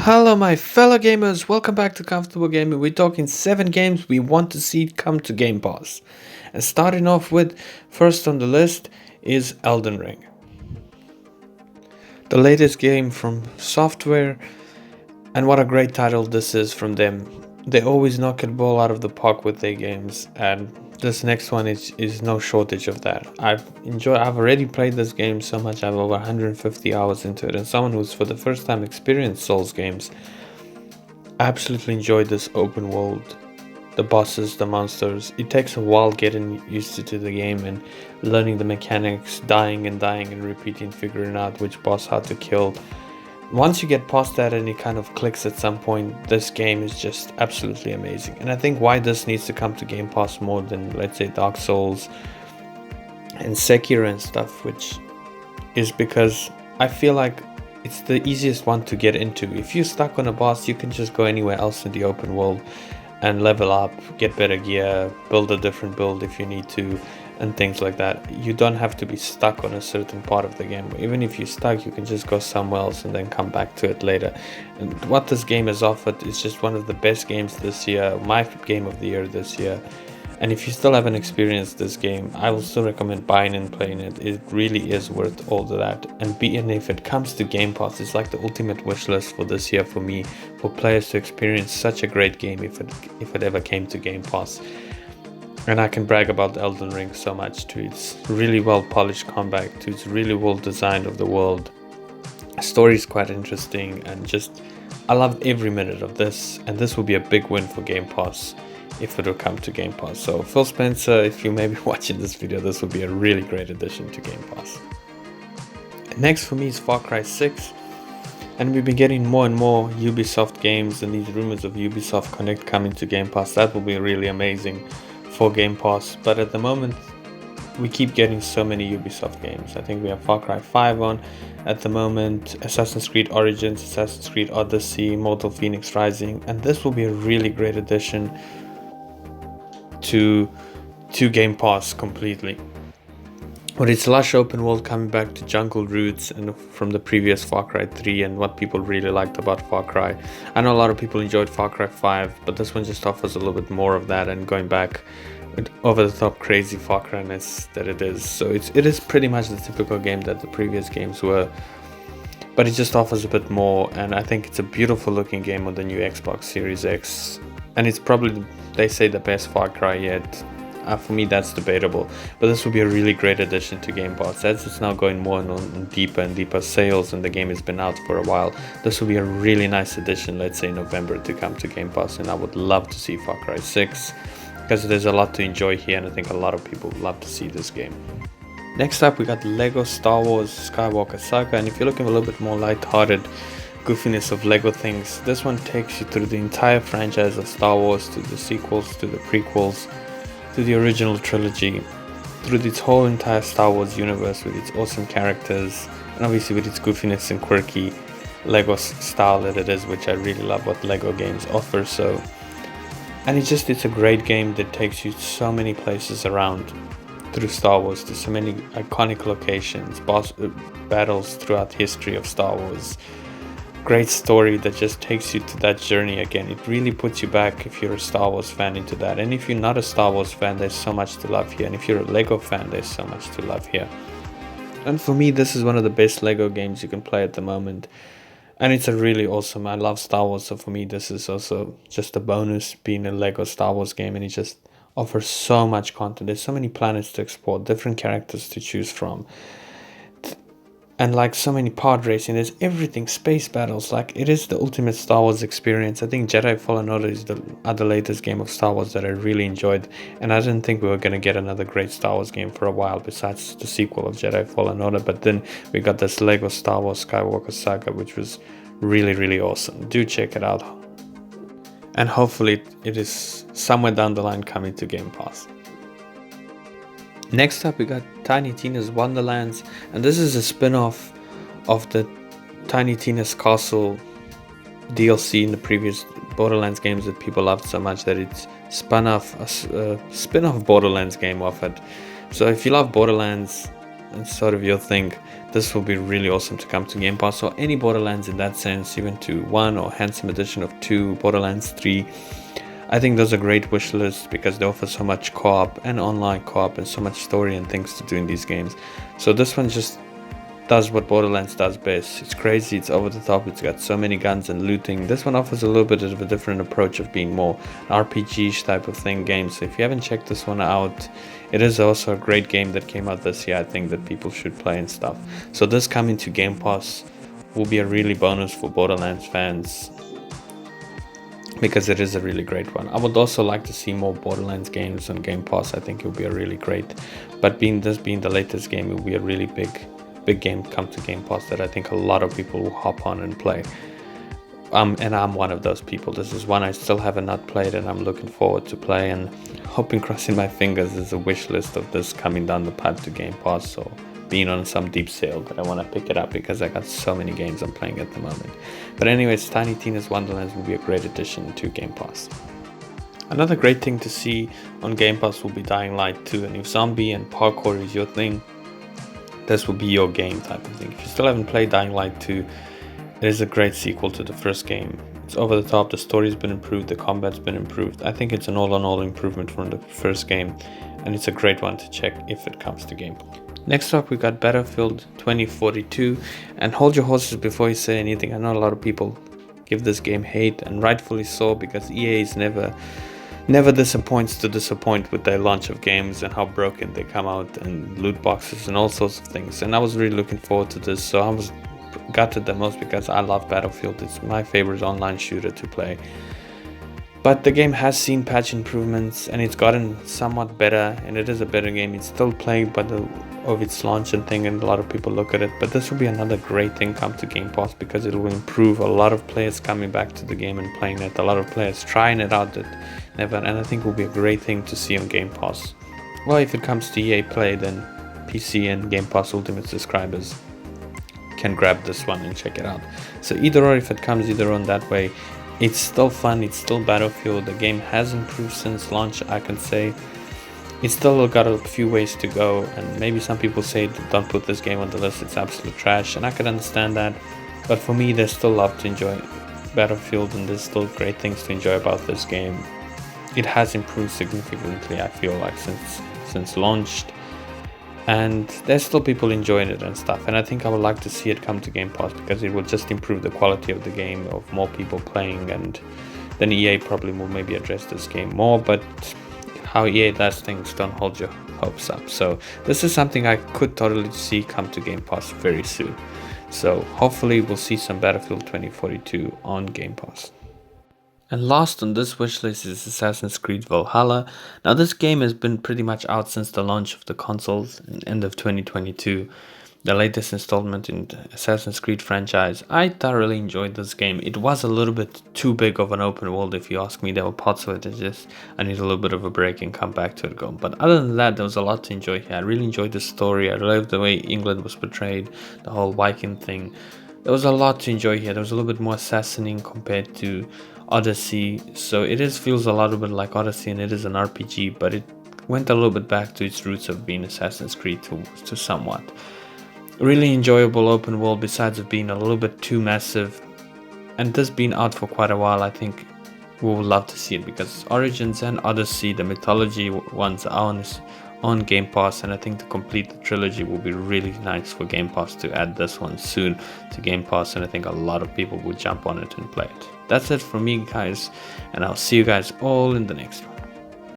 Hello, my fellow gamers. Welcome back to Comfortable Gaming. We're talking 7 games we want to see come to Game Pass. And starting off with, first on the list is Elden Ring. The latest game from Software, and what a great title this is from them. They always knock the ball out of the park with their games, and this next one is no shortage of that. I've already played this game so much. I have over 150 hours into it, and someone who's for the first time experienced Souls games, I absolutely enjoyed this open world. The bosses, the monsters. It takes a while getting used to the game and learning the mechanics, dying and repeating, figuring out which boss how to kill. Once you get past that and it kind of clicks at some point, this game is just absolutely amazing. And I think why this needs to come to Game Pass more than, let's say, Dark Souls and Sekiro and stuff, which is because I feel like it's the easiest one to get into. If you're stuck on a boss, you can just go anywhere else in the open world and level up, get better gear, build a different build if you need to, and things like that. You don't have to be stuck on a certain part of the game. Even if you're stuck, you can just go somewhere else and then come back to it later. And what this game has offered is just one of the best games this year, my game of the year this year. And if you still haven't experienced this game, I will still recommend buying and playing it. It really is worth all of that. And if it comes to Game Pass, it's like the ultimate wish list for this year for me, for players to experience such a great game if it ever came to Game Pass. And I can brag about Elden Ring so much too. It's really well polished combat too. It's really well designed of the world. The story is quite interesting, and just I loved every minute of this. And this will be a big win for Game Pass if it will come to Game Pass. So Phil Spencer, if you may be watching this video, this will be a really great addition to Game Pass. Next for me is Far Cry 6. And we've been getting more and more Ubisoft games and these rumors of Ubisoft Connect coming to Game Pass. That will be really amazing for Game Pass. But at the moment, we keep getting so many Ubisoft games. I think we have Far Cry 5 on at the moment, Assassin's Creed Origins, Assassin's Creed Odyssey, Immortal Phoenix Rising, and this will be a really great addition to Game Pass completely. With its lush open world coming back to jungle roots and from the previous Far Cry 3 and what people really liked about Far Cry. I know a lot of people enjoyed Far Cry 5, but this one just offers a little bit more of that and going back with over the top crazy Far Cry-ness that it is. So it is pretty much the typical game that the previous games were, but it just offers a bit more, and I think it's a beautiful looking game on the new Xbox Series X, and it's probably, they say, the best Far Cry yet. For me, that's debatable, but this will be a really great addition to Game Pass. As it's now going more on deeper and deeper sales and the game has been out for a while, this will be a really nice addition, let's say November, to come to Game Pass, and I would love to see Far Cry 6 because there's a lot to enjoy here, and I think a lot of people would love to see this game. Next up, we got Lego Star Wars Skywalker Saga, and if you're looking for a little bit more light-hearted goofiness of Lego things, this one takes you through the entire franchise of Star Wars, to the sequels, to the prequels, to the original trilogy, through its whole entire Star Wars universe with its awesome characters, and obviously with its goofiness and quirky Lego style that it is, which I really love what Lego games offer. So, and it's a great game that takes you so many places around through Star Wars, to so many iconic locations, battles throughout the history of Star Wars. Great story that just takes you to that journey again. It really puts you back, if you're a Star Wars fan, into that. And if you're not a Star Wars fan, there's so much to love here. And if you're a Lego fan, there's so much to love here. And for me, this is one of the best Lego games you can play at the moment. And it's a really awesome, I love Star Wars, so for me this is also just a bonus being a Lego Star Wars game, and it just offers so much content. There's so many planets to explore, different characters to choose from, and like so many pod racing, there's everything, space battles, like it is the ultimate Star Wars experience. I think Jedi Fallen Order is the other latest game of Star Wars that I really enjoyed, and I didn't think we were going to get another great Star Wars game for a while besides the sequel of Jedi Fallen Order, but then we got this Lego Star Wars Skywalker Saga, which was really, really awesome. Do check it out, and hopefully it is somewhere down the line coming to Game Pass. Next up, we got Tiny Tina's Wonderlands, and this is a spin-off of the Tiny Tina's Castle DLC in the previous Borderlands games that people loved so much that it's spin-off Borderlands game off it. So if you love Borderlands, sort of your thing, this will be really awesome to come to Game Pass. So any Borderlands in that sense, even to 1 or handsome edition of 2, Borderlands 3, I think those are great wish lists because they offer so much co-op and online co-op and so much story and things to do in these games. So this one just does what Borderlands does best. It's crazy, it's over the top, it's got so many guns and looting. This one offers a little bit of a different approach of being more RPG type of thing game. So if you haven't checked this one out, it is also a great game that came out this year, I think, that people should play and stuff. So this coming to Game Pass will be a really bonus for Borderlands fans because it is a really great one. I would also like to see more Borderlands games on Game Pass. I think it will be a really great, but being the latest game, it will be a really big game come to Game Pass that I think a lot of people will hop on and play. And I'm one of those people. This is one I still haven't not played and I'm looking forward to play, and hoping, crossing my fingers, there's a wish list of this coming down the pipe to Game Pass, or being on some deep sale that I want to pick it up because I got so many games I'm playing at the moment. But anyways, Tiny Tina's Wonderlands will be a great addition to Game Pass. Another great thing to see on Game Pass will be Dying Light 2, and if zombie and parkour is your thing, this will be your game type of thing. If you still haven't played Dying Light 2, it is a great sequel to the first game. It's over the top, the story's been improved, the combat's been improved. I think it's an all-in-all improvement from the first game, and it's a great one to check if it comes to Game Pass. Next up, we got Battlefield 2042, and hold your horses before you say anything. I know a lot of people give this game hate, and rightfully so, because EA is never disappoints to disappoint with their launch of games and how broken they come out, and loot boxes and all sorts of things. And I was really looking forward to this, so I was gutted the most because I love Battlefield. It's my favorite online shooter to play. But the game has seen patch improvements and it's gotten somewhat better, and it is a better game. It's still played by of its launch and thing, and a lot of people look at it, but this will be another great thing come to Game Pass because it will improve a lot of players coming back to the game and playing it, a lot of players trying it out that never, and I think it will be a great thing to see on Game Pass. Well, if it comes to EA Play, then PC and Game Pass Ultimate subscribers can grab this one and check it out. So either or, if it comes either on that way, it's still fun, it's still Battlefield. The game has improved since launch, I can say. It's still got a few ways to go, and maybe some people say don't put this game on the list, it's absolute trash, and I can understand that, but for me there's still love to enjoy Battlefield, and there's still great things to enjoy about this game. It has improved significantly, I feel like, since launched, and there's still people enjoying it and stuff, and I think I would like to see it come to Game Pass because it will just improve the quality of the game, of more people playing, and then EA probably will maybe address this game more, but how EA does things, don't hold your hopes up. So this is something I could totally see come to Game Pass very soon. So hopefully we'll see some Battlefield 2042 on Game Pass. And last on this wishlist is Assassin's Creed Valhalla. Now this game has been pretty much out since the launch of the consoles in end of 2022. The latest installment in the Assassin's Creed franchise. I thoroughly enjoyed this game. It was a little bit too big of an open world if you ask me. There were parts of it that just, I need a little bit of a break and come back to it again. But other than that, there was a lot to enjoy here. I really enjoyed the story. I loved the way England was portrayed, the whole Viking thing. There was a lot to enjoy here. There was a little bit more assassinating compared to Odyssey. So it feels a little bit like Odyssey, and it is an RPG, but it went a little bit back to its roots of being Assassin's Creed to somewhat. Really enjoyable open world besides it being a little bit too massive, and this being out for quite a while. I think we would love to see it because Origins and Odyssey, the mythology ones, are on Game Pass, and I think to complete the trilogy will be really nice for Game Pass to add this one soon to Game Pass, and I think a lot of people will jump on it and play it. That's it from me, guys, and I'll see you guys all in the next one.